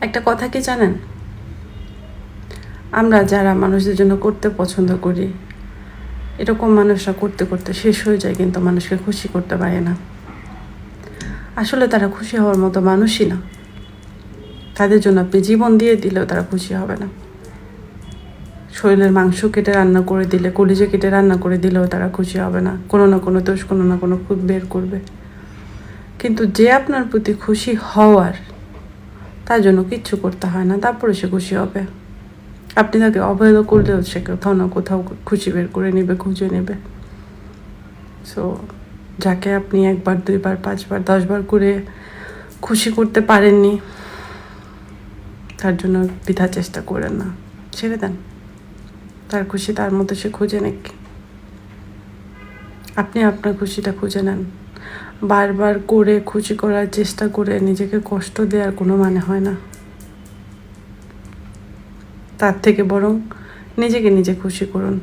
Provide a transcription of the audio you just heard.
একটা কথা কি জানেন, আমরা যারা মানুষদের জন্য করতে পছন্দ করি, এরকম মানুষরা করতে করতে শেষ হয়ে যায়, কিন্তু মানুষকে খুশি করতে পারে না। আসলে তারা খুশি হওয়ার মতো মানুষই না। তাদের জন্য আপনি জীবন দিয়ে দিলেও তারা খুশি হবে না। শরীরের মাংস কেটে রান্না করে দিলে, কলিজা কেটে রান্না করে দিলেও তারা খুশি হবে না। কোনো না কোনো দোষ, কোনো না কোনো খুঁত বের করবে। কিন্তু যে আপনার প্রতি খুশি হওয়ার, তার জন্য কিচ্ছু করতে হয় না, তারপরে সে খুশি হবে। আপনি তাকে অবহেলা করলেও সে কোথাও না কোথাও খুশি বের করে নেবে, খুঁজে নেবে। সো যাকে আপনি 1 বার 2 বার 5 বার 10 বার করে খুশি করতে পারেননি, তার জন্য বৃথা চেষ্টা করেন না, ছেড়ে দেন। তার খুশি তার মতো সে খুঁজে নেক। আপনি আপনার খুশিটা খুঁজে নেন। বারবার করে খুশি করার চেষ্টা করে নিজেকে কষ্ট দেওয়ার কোনো মানে হয় না। তার থেকে বরং নিজেকে নিজে খুশি করুন।